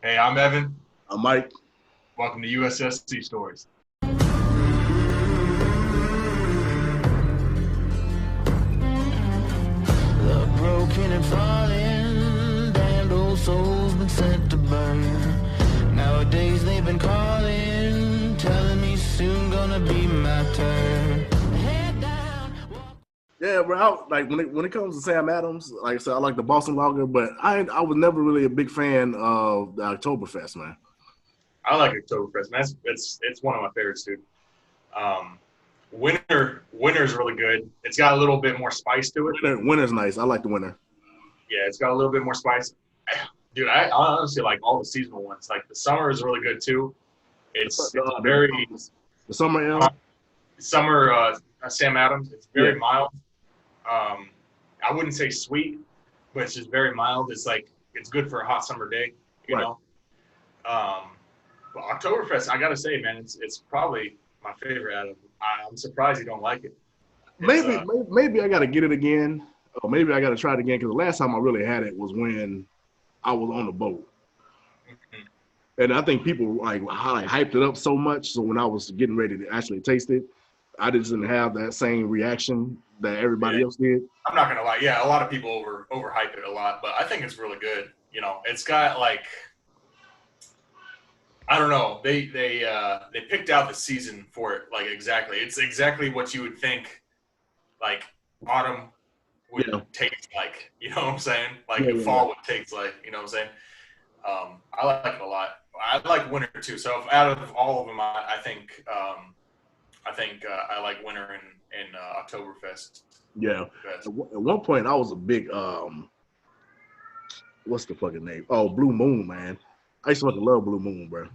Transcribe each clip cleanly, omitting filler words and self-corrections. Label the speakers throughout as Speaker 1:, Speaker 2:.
Speaker 1: Hey, I'm Evan.
Speaker 2: I'm Mike.
Speaker 1: Welcome to USSC Stories.
Speaker 3: The broken and falling, damned old souls been sent to burn. Nowadays they've been calling, telling me soon gonna be my turn. Head down.
Speaker 2: Yeah, bro. Like when it comes to Sam Adams, like I said, I like the Boston Lager, but I was never really a big fan of the Oktoberfest, man.
Speaker 1: I like Oktoberfest. Man, it's one of my favorites, dude. Winter's really good. It's got a little bit more spice to it.
Speaker 2: Winter's nice. I like the winter.
Speaker 1: Yeah, it's got a little bit more spice. Dude, I honestly like all the seasonal ones. Like the summer is really good too. It's very
Speaker 2: the summer ale.
Speaker 1: Summer Sam Adams. It's very mild. I wouldn't say sweet, but it's just very mild. It's like it's good for a hot summer day, you know. But Oktoberfest, I gotta say, man, it's probably my favorite out of them. I'm surprised you don't like it.
Speaker 2: Maybe I gotta get it again, or maybe I gotta try it again because the last time I really had it was when I was on the boat, and I think people like hyped it up so much. So when I was getting ready to actually taste it, I just didn't have that same reaction that everybody else did.
Speaker 1: I'm not gonna lie. Yeah, a lot of people overhype it a lot, but I think it's really good. You know, it's got like, I don't know. They picked out the season for it like exactly. It's exactly what you would think like autumn would taste like. You know what I'm saying? Like fall would taste like. You know what I'm saying? I like it a lot. I like winter too. So out of all of them, I think I like winter and Oktoberfest.
Speaker 2: Yeah. At one point, I was a big what's the fucking name? Oh, Blue Moon, man. I used to fucking love Blue Moon, bro.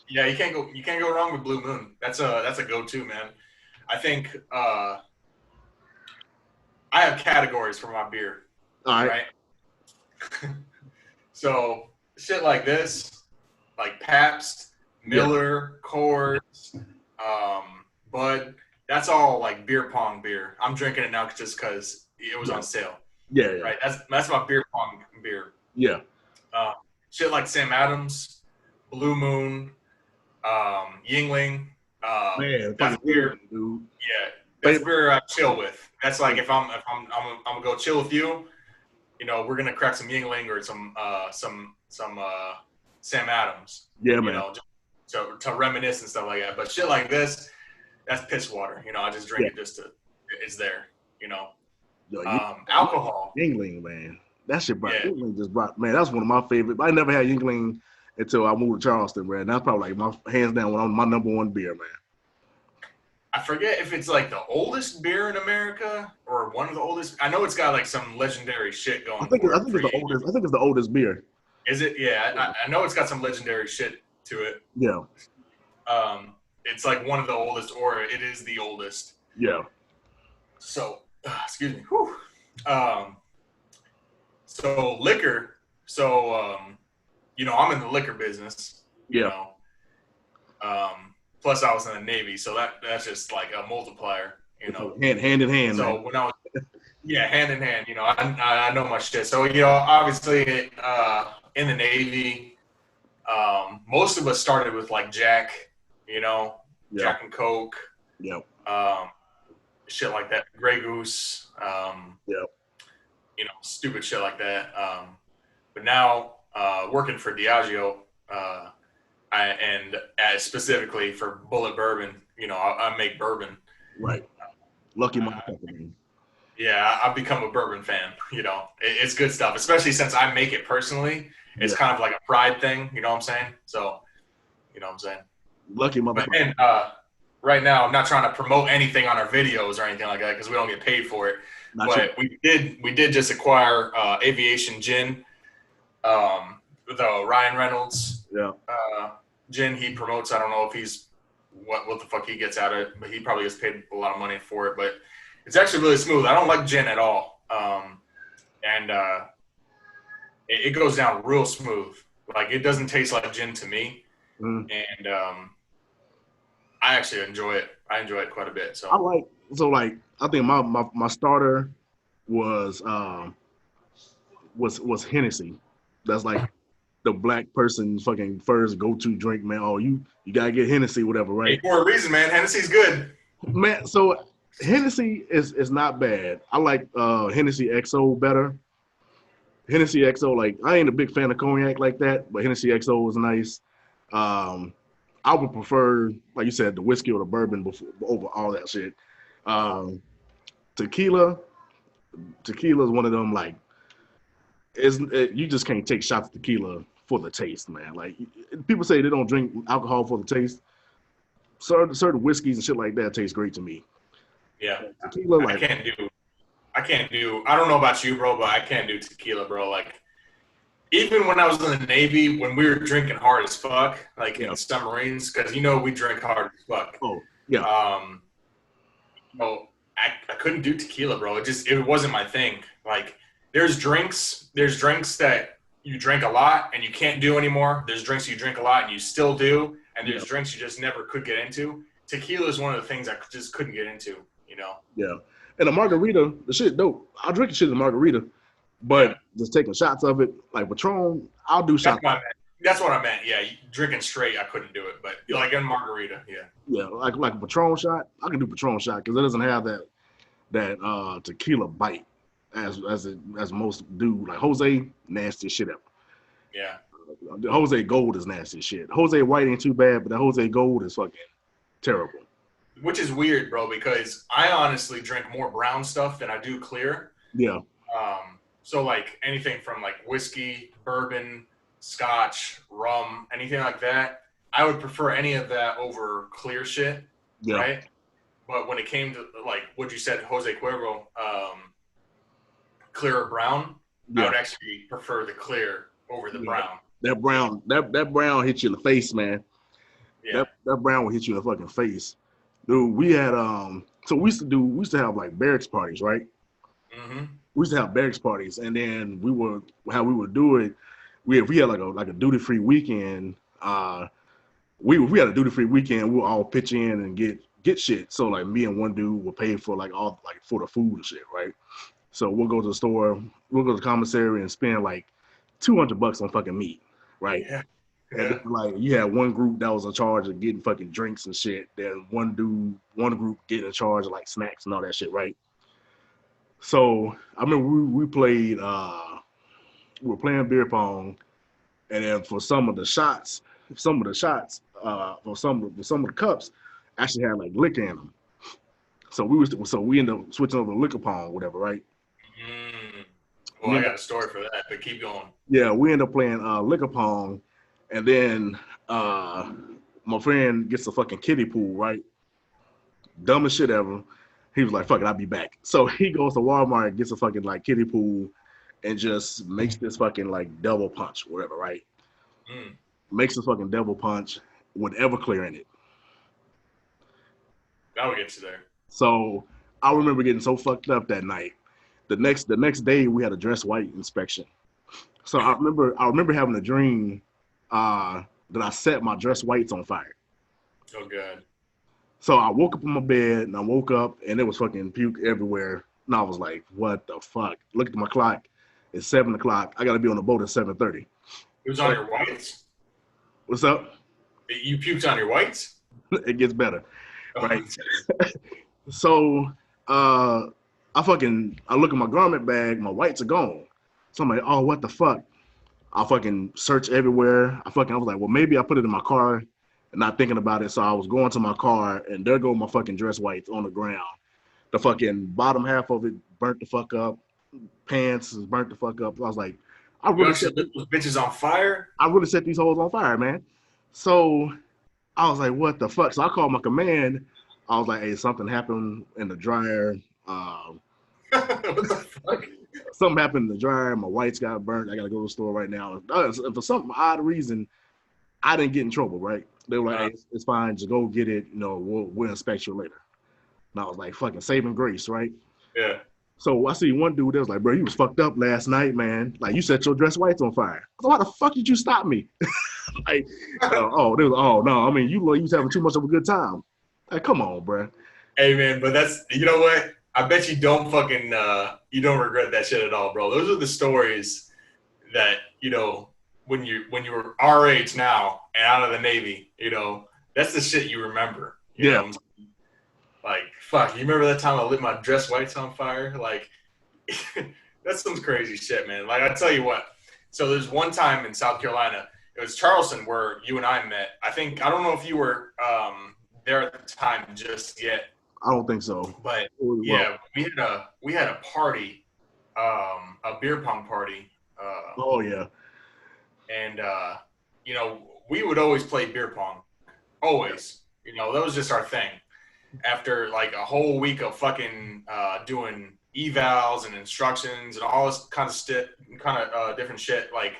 Speaker 1: Yeah, you can't go wrong with Blue Moon. That's a go-to, man. I think I have categories for my beer.
Speaker 2: All right.
Speaker 1: So shit like this, like Pabst, Miller, Coors, Bud. That's all like beer pong beer. I'm drinking it now just because it was on sale.
Speaker 2: Yeah.
Speaker 1: Right. That's my beer pong beer.
Speaker 2: Yeah.
Speaker 1: Shit like Sam Adams, Blue Moon, Yingling.
Speaker 2: Man,
Speaker 1: that's beer,
Speaker 2: dude.
Speaker 1: Yeah, that's beer I chill with. That's like if I'm gonna go chill with you, you know, we're gonna crack some Yingling or some Sam Adams.
Speaker 2: Yeah, man.
Speaker 1: You know, to reminisce and stuff like that. But shit like this, that's piss water. You know, I just drink it just it's there. You know, alcohol.
Speaker 2: Yingling, man. That shit brought Yingling just brought, man, that's one of my favorites. I never had Yingling until I moved to Charleston, man. That's probably like my hands down my number one beer, man.
Speaker 1: I forget if it's like the oldest beer in America or one of the oldest. I know it's got like some legendary shit going.
Speaker 2: I think it's the oldest. I think it's the oldest beer.
Speaker 1: Is it? Yeah, I know it's got some legendary shit to it.
Speaker 2: Yeah.
Speaker 1: It's like one of the oldest, or it is the oldest.
Speaker 2: Yeah.
Speaker 1: So, excuse me. Whew. So liquor. So, you know, I'm in the liquor business.
Speaker 2: Yeah.
Speaker 1: You know. Plus, I was in the Navy, so that's just like a multiplier. You know.
Speaker 2: Hand in hand.
Speaker 1: So
Speaker 2: man.
Speaker 1: when I was, hand in hand. You know, I know my shit. So you know, obviously, in the Navy, most of us started with like Jack. You know, Jack and Coke.
Speaker 2: Yep.
Speaker 1: Shit like that. Grey Goose.
Speaker 2: Yep.
Speaker 1: You know, stupid shit like that. But now, working for Diageo, and specifically for Bullet Bourbon, you know, I make bourbon.
Speaker 2: Right. Lucky motherfucker.
Speaker 1: Yeah, I've become a bourbon fan. You know, it's good stuff, especially since I make it personally. It's kind of like a pride thing. You know what I'm saying? So, you know what I'm saying?
Speaker 2: Lucky motherfucker.
Speaker 1: And right now, I'm not trying to promote anything on our videos or anything like that because we don't get paid for it. But we did just acquire Aviation Gin, the Ryan Reynolds gin he promotes. I don't know if he's what the fuck he gets out of it, but he probably gets paid a lot of money for it. But it's actually really smooth. I don't like gin at all, and it goes down real smooth. Like it doesn't taste like gin to me, and I actually enjoy it. I enjoy it quite a bit. So
Speaker 2: I think my starter was Hennessy. That's like the black person fucking first go-to drink, man. Oh, you gotta get Hennessy, whatever, right?
Speaker 1: Hey, for a reason, man. Hennessy's good.
Speaker 2: Man, so Hennessy is not bad. I like Hennessy XO better. Hennessy XO, like I ain't a big fan of cognac like that, but Hennessy XO is nice. I would prefer, like you said, the whiskey or the bourbon over all that shit. Tequila is one of them like you just can't take shots of tequila for the taste, man. Like people say they don't drink alcohol for the taste. Certain whiskeys and shit like that taste great to me.
Speaker 1: Yeah,
Speaker 2: tequila,
Speaker 1: I can't do. I don't know about you, bro, but I can't do tequila, bro. Like even when I was in the Navy, when we were drinking hard as fuck, like in submarines, because we drink hard as fuck.
Speaker 2: Oh yeah.
Speaker 1: I couldn't do tequila, bro. It wasn't my thing. Like there's drinks that you drink a lot and you can't do anymore. There's drinks you drink a lot and you still do, and there's drinks you just never could get into. Tequila is one of the things I just couldn't get into, Yeah.
Speaker 2: And a margarita, the shit dope. I'll drink the shit in a margarita, but just taking shots of it, like Patron, I'll do shots.
Speaker 1: That's what I meant. Yeah, drinking straight, I couldn't do it, but like in margarita, yeah.
Speaker 2: Yeah, like a Patron shot, I can do Patron shot because it doesn't have that tequila bite as most do. Like Jose, nasty shit ever.
Speaker 1: Yeah.
Speaker 2: The Jose Gold is nasty shit. Jose White ain't too bad, but the Jose Gold is fucking terrible.
Speaker 1: Which is weird, bro, because I honestly drink more brown stuff than I do clear.
Speaker 2: Yeah.
Speaker 1: So like anything from like whiskey, bourbon, scotch, rum, anything like that, I would prefer any of that over clear shit. Yeah. Right? But when it came to like what you said, Jose Cuervo, clear or brown, I would actually prefer the clear over the brown.
Speaker 2: That brown hits you in the face, man.
Speaker 1: Yeah.
Speaker 2: That brown will hit you in the fucking face. Dude, we had so we used to have like barracks parties, right?
Speaker 1: Mm-hmm.
Speaker 2: We used to have barracks parties, and then we would do it. We had like a duty free weekend. We had a duty free weekend. We'll all pitch in and get shit. So like me and one dude will pay for like all like for the food and shit, right? So we'll go to the store, we'll go to the commissary and spend like $200 on fucking meat, right?
Speaker 1: Yeah.
Speaker 2: And like you had one group that was in charge of getting fucking drinks and shit. Then one group getting in charge of like snacks and all that shit, right? So I remember we played we were playing beer pong, and then for some of the shots, for some of the cups actually had like liquor in them. So we ended up switching over to liquor pong, whatever, right?
Speaker 1: Well, I got a story for that, but keep going.
Speaker 2: Yeah, we ended up playing liquor pong. And then my friend gets a fucking kiddie pool, right? Dumbest shit ever. He was like, fuck it, I'll be back. So he goes to Walmart and gets a fucking like kiddie pool and just makes this fucking like devil punch, whatever, right? Makes this fucking devil punch with Everclear in it.
Speaker 1: That'll get you there.
Speaker 2: So I remember getting so fucked up that night. The next day we had a dress white inspection. So I remember having a dream that I set my dress whites on fire.
Speaker 1: Oh god.
Speaker 2: So I woke up in my bed and I woke up and there was fucking puke everywhere. And I was like, what the fuck? Look at my clock. It's 7 o'clock. I gotta be on the boat at 7:30.
Speaker 1: It was on your whites?
Speaker 2: What's up?
Speaker 1: You puked on your whites?
Speaker 2: It gets better. Right. So I look at my garment bag, my whites are gone. So I'm like, oh, what the fuck? I fucking search everywhere. I was like, well, maybe I put it in my car and not thinking about it. So I was going to my car and there go my fucking dress whites on the ground. The fucking bottom half of it burnt the fuck up. Pants is burnt the fuck up. I was like, I really
Speaker 1: set those bitches on fire?
Speaker 2: I really set these hoes on fire, man. So I was like, what the fuck? So I called my command. I was like, hey, something happened in the dryer.
Speaker 1: What the fuck?
Speaker 2: Something happened in the dryer. My whites got burnt. I got to go to the store right now. For some odd reason, I didn't get in trouble, right? They were like, hey, it's fine. Just go get it. We'll inspect you later. And I was like, fucking saving grace, right?
Speaker 1: Yeah.
Speaker 2: So I see one dude that was like, bro, you was fucked up last night, man. Like, you set your dress whites on fire. So why the fuck did you stop me? Like, no. I mean, you was having too much of a good time. Like, come on, bro.
Speaker 1: Hey, man, but that's, you know what? I bet you don't fucking, you don't regret that shit at all, bro. Those are the stories that, when you were our age now and out of the Navy, you know, that's the shit you remember. You know? Like, fuck, you remember that time I lit my dress whites on fire? Like, that's some crazy shit, man. Like, I tell you what. So there's one time in South Carolina, it was Charleston where you and I met. I don't know if you were there at the time just yet.
Speaker 2: I don't think so.
Speaker 1: But yeah, we had a party, a beer pong party.
Speaker 2: Oh yeah.
Speaker 1: And you know, we would always play beer pong. Always. You know, that was just our thing. After like a whole week of fucking doing evals and instructions and all this kind of different shit, like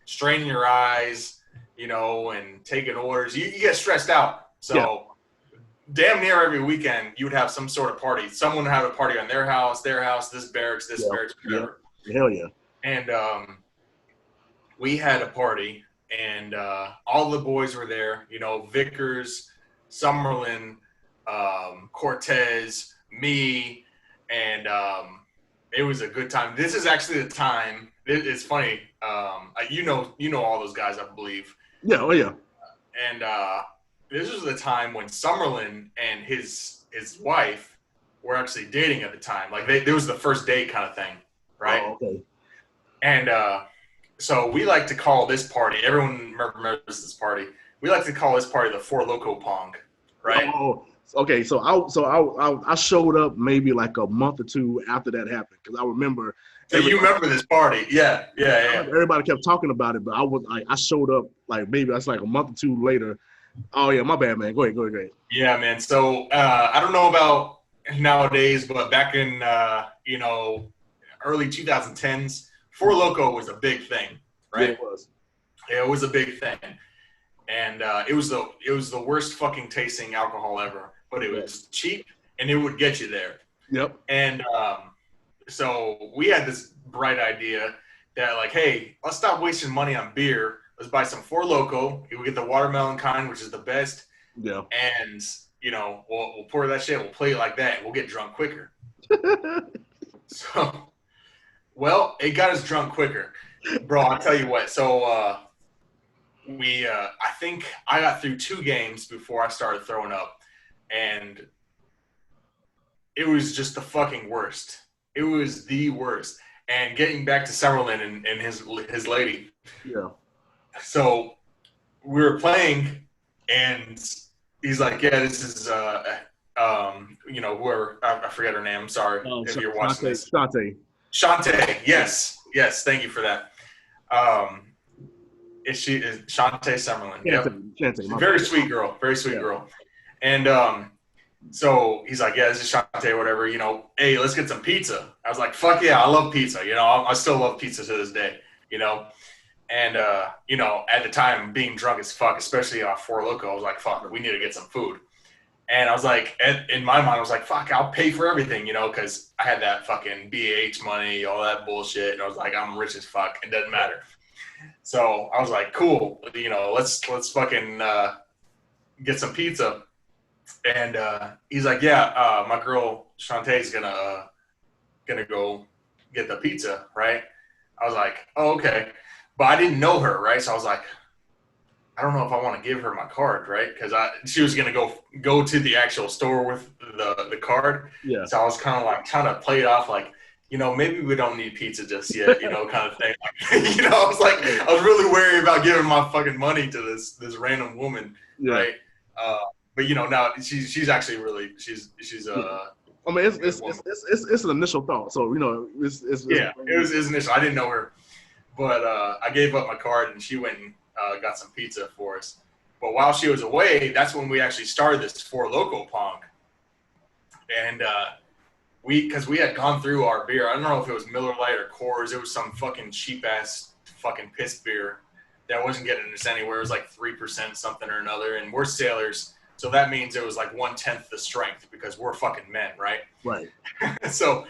Speaker 1: straining your eyes, you know, and taking orders, you get stressed out. So damn near every weekend you would have some sort of party. Someone would have a party on their house, this barracks, whatever.
Speaker 2: Hell yeah.
Speaker 1: And we had a party, and all the boys were there, you know, Vickers, Summerlin, Cortez, me, and it was a good time. This is actually the time. It's funny. You know all those guys, I believe.
Speaker 2: Yeah. Oh yeah.
Speaker 1: And this was the time when Summerlin and his wife were actually dating at the time. Like there was the first date kind of thing, right?
Speaker 2: Oh, okay.
Speaker 1: And so we like to call this party. Everyone remembers this party. We like to call this party the Four Loko Pong, right?
Speaker 2: Oh, okay. So I showed up maybe like a month or two after that happened because I remember.
Speaker 1: So you remember this party? Yeah.
Speaker 2: Everybody kept talking about it, but I showed up like maybe that's like a month or two later. Oh yeah, my bad, man. Go ahead.
Speaker 1: Yeah, man. So I don't know about nowadays, but back in you know, early 2010s, Four Loko was a big thing, right?
Speaker 2: Yeah, it was.
Speaker 1: Yeah, it was a big thing, and it was the worst fucking tasting alcohol ever. But it was cheap, and it would get you there.
Speaker 2: Yep.
Speaker 1: And so we had this bright idea that like, hey, let's stop wasting money on beer. Let's buy some Four Loko. We get the watermelon kind, which is the best.
Speaker 2: Yeah.
Speaker 1: And you know, we'll pour that shit. We'll play it like that. And we'll get drunk quicker. So. Well, it got us drunk quicker, bro. I'll tell you what. So I think I got through 2 games before I started throwing up, and it was just the fucking worst. It was the worst. And getting back to Summerlin and his lady.
Speaker 2: Yeah.
Speaker 1: So we were playing, and he's like, "Yeah, this is you know, whoever I forget her name. I'm sorry if you're watching this." Shantae, yes, thank you for that. Is Shantae Summerlin? Yeah, very sweet girl, girl. And so he's like, yeah, this is Shantae, whatever. You know, hey, let's get some pizza. I was like, fuck yeah, I love pizza. You know, I still love pizza to this day. You know, and you know, at the time, being drunk as fuck, especially off Four Loko, I was like, fuck, we need to get some food. And I was like, in my mind, I was like, fuck, I'll pay for everything, you know, because I had that fucking BH money, all that bullshit. And I was like, I'm rich as fuck. It doesn't matter. So I was like, cool, you know, let's fucking get some pizza. And he's like, yeah, my girl Shantae's gonna go get the pizza, right? I was like, oh, okay. But I didn't know her, right? So I was like, I don't know if I want to give her my card, right? Because she was gonna go to the actual store with the card. Yeah. So I was kind of like trying to play it off, like, you know, maybe we don't need pizza just yet, you know, kind of thing. Like, you know, I was really wary about giving my fucking money to this random woman, right? But you know, now she's actually really she's
Speaker 2: I mean, it's an initial thought, so you know,
Speaker 1: it was initial. I didn't know her, but I gave up my card and she went and got some pizza for us. But while she was away, that's when we actually started this Four Loko Pong. And because we had gone through our beer. I don't know if it was Miller Lite or Coors. It was some fucking cheap-ass fucking piss beer that wasn't getting us anywhere. It was like 3% something or another. And we're sailors, so that means it was like 1/10 the strength because we're fucking men, right?
Speaker 2: Right.
Speaker 1: So,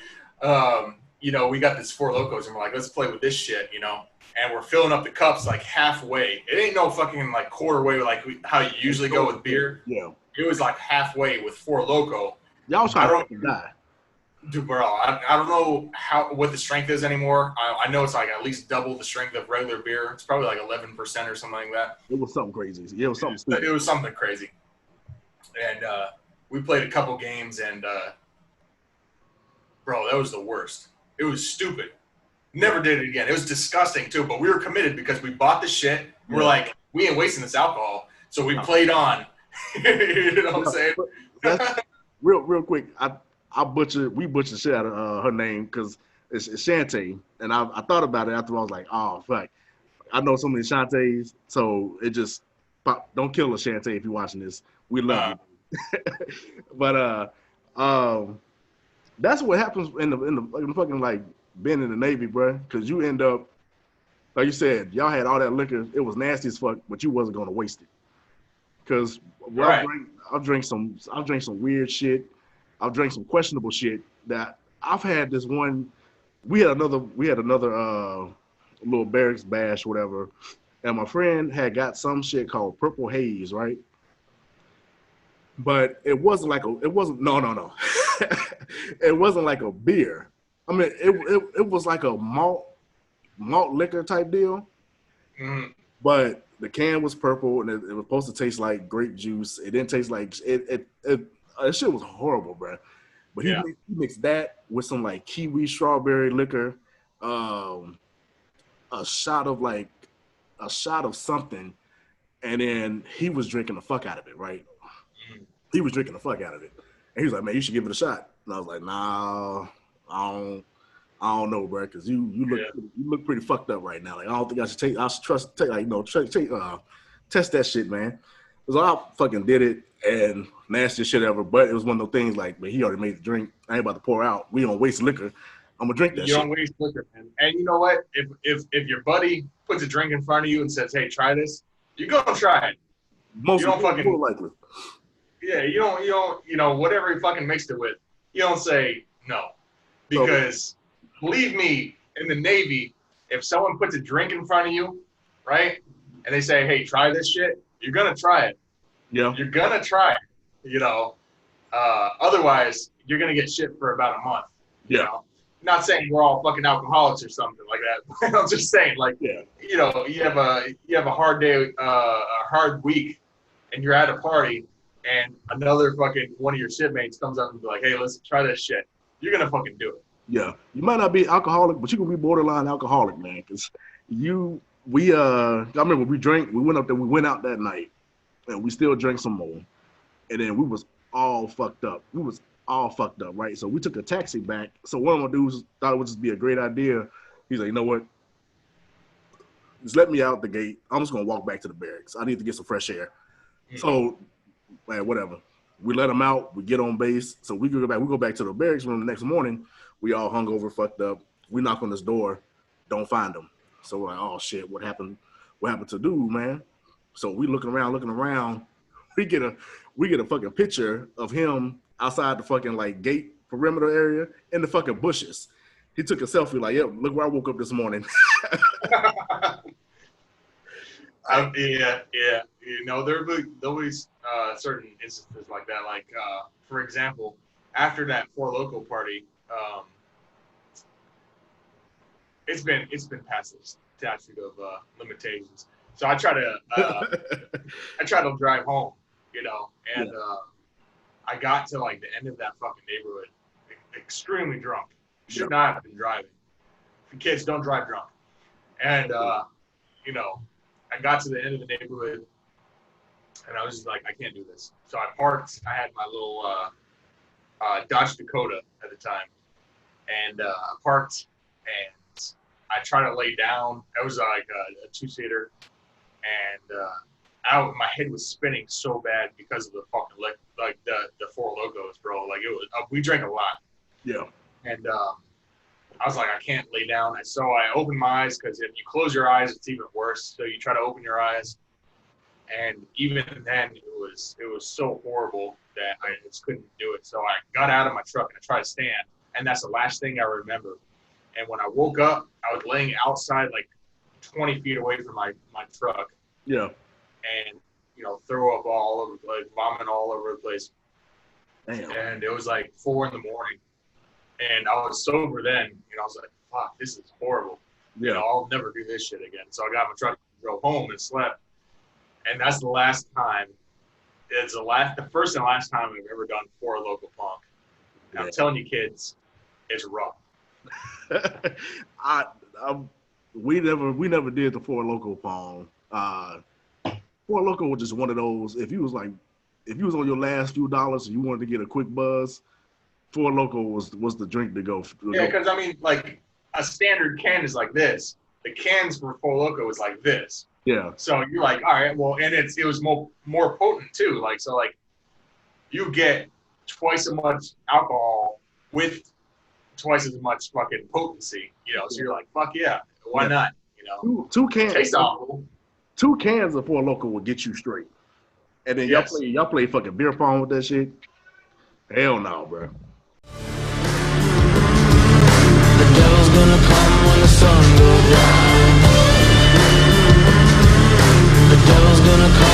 Speaker 1: you know, we got this Four Lokos, and we're like, let's play with this shit, you know? And we're filling up the cups like halfway. It ain't no fucking like quarter way like how you usually go with beer.
Speaker 2: Yeah.
Speaker 1: It was like halfway with Four Loko.
Speaker 2: Y'all was trying to die.
Speaker 1: Dude, bro, I don't know what the strength is anymore. I know it's like at least double the strength of regular beer. It's probably like 11% or something like that.
Speaker 2: It was something crazy. Yeah, it was something stupid.
Speaker 1: It was something crazy. And we played a couple games, and bro, that was the worst. It was stupid. Never did it again. It was disgusting too, but we were committed because we bought the shit. We're like, we ain't wasting this alcohol, so we played on. You know what I'm saying?
Speaker 2: That's, real quick, we butchered shit out of her name because it's Shantae, and I thought about it after I was like, oh fuck, I know so many Shantaes, so it just don't kill us, Shantae, if you're watching this. We love you. But that's what happens in the fucking like being in the Navy, bro, because you end up, like you said, y'all had all that liquor, it was nasty as fuck, but you wasn't gonna waste it. Because I've drank some weird shit. I've drank some questionable shit that I've had this one. We had another little barracks bash, whatever, and my friend had got some shit called Purple Haze, right? But it wasn't no. It wasn't like a beer. I mean, it was like a malt liquor type deal.
Speaker 1: Mm.
Speaker 2: But the can was purple, and it was supposed to taste like grape juice. It didn't taste like it. Shit was horrible, bro. But he mixed that with some like kiwi strawberry liquor, a shot of something, and then he was drinking the fuck out of it, right? Mm. He was drinking the fuck out of it, and he was like, "Man, you should give it a shot." And I was like, "Nah, I don't know, bro, because you look pretty fucked up right now. Like, I don't think I should test that shit, man." So I fucking did it, and nastiest shit ever. But it was one of those things like, man, he already made the drink. I ain't about to pour out. We don't waste liquor. I'm gonna drink that shit.
Speaker 1: You don't waste liquor, man. And you know what? If your buddy puts a drink in front of you and says, "Hey, try this," you're gonna try it.
Speaker 2: Most more likely.
Speaker 1: Yeah, you don't whatever he fucking mixed it with, you don't say no, because. Believe me, in the Navy, if someone puts a drink in front of you, right, and they say, "Hey, try this shit," you're gonna try it.
Speaker 2: Yeah.
Speaker 1: You're gonna try it. Otherwise, you're gonna get shit for about a month.
Speaker 2: Yeah.
Speaker 1: You know? Not saying we're all fucking alcoholics or something like that. I'm just saying, like, you have a hard day, a hard week, and you're at a party, and another fucking one of your shipmates comes up and be like, "Hey, let's try this shit." You're gonna fucking do it.
Speaker 2: Yeah, you might not be alcoholic, but you can be borderline alcoholic, man. Because I remember we went out that night, and we still drank some more, and then we was all fucked up. Right? So we took a taxi back. So one of my dudes thought it would just be a great idea. He's like, "You know what? Just let me out the gate. I'm just gonna walk back to the barracks. I need to get some fresh air." Mm-hmm. So, man, whatever. We let him out. We get on base. So we go back. We go back to the barracks room the next morning. We all hungover, fucked up. We knock on this door, don't find him. So we're like, "Oh shit, what happened? What happened to dude, man?" So we looking around. We get a fucking picture of him outside the fucking like gate perimeter area in the fucking bushes. He took a selfie like, "Yep, look where I woke up this morning."
Speaker 1: Yeah. There'll be certain instances like that. Like, for example, after that Four Loko party, it's been past the statute of limitations. So I try to drive home, and I got to like the end of that fucking neighborhood, extremely drunk. Should not have been driving. Kids, don't drive drunk. And I got to the end of the neighborhood, and I was just like, I can't do this. So I parked. I had my little Dodge Dakota at the time, and I parked, and I tried to lay down. It was like a two-seater, and my head was spinning so bad because of the fucking like the Four Lokos, bro. Like, it was, we drank a lot.
Speaker 2: Yeah.
Speaker 1: And I was like, I can't lay down. So I opened my eyes, because if you close your eyes, it's even worse. So you try to open your eyes, and even then, it was so horrible that I just couldn't do it. So I got out of my truck and I tried to stand, and that's the last thing I remember. And when I woke up, I was laying outside like 20 feet away from my truck.
Speaker 2: Yeah.
Speaker 1: And, throw up all over the place, vomit all over the place.
Speaker 2: Damn.
Speaker 1: And it was like 4 a.m. And I was sober then, and I was like, fuck, this is horrible.
Speaker 2: Yeah.
Speaker 1: You know, I'll never do this shit again. So I got my truck, drove home, and slept. And that's the last time. It's the first and last time I've ever done Four Loko pong. And I'm telling you, kids, it's rough.
Speaker 2: We never did the Four Loko pong. Four Loko was just one of those. If you was on your last few dollars and you wanted to get a quick buzz, Four Loko was the drink to go.
Speaker 1: Yeah, because I mean, like a standard can is like this. The cans for Four Loko is like this.
Speaker 2: Yeah.
Speaker 1: So you're like, all right, well, and it was more potent too. Like, so like you get twice as much alcohol with twice as much fucking potency, you know. So you're like, fuck yeah, why not? You know,
Speaker 2: two cans.
Speaker 1: Tastes awful.
Speaker 2: 2 cans of Four Loko will get you straight. And then y'all play fucking beer pong with that shit. Hell no, bro.
Speaker 3: The devil's gonna come when the sun goes down. The devil's gonna come.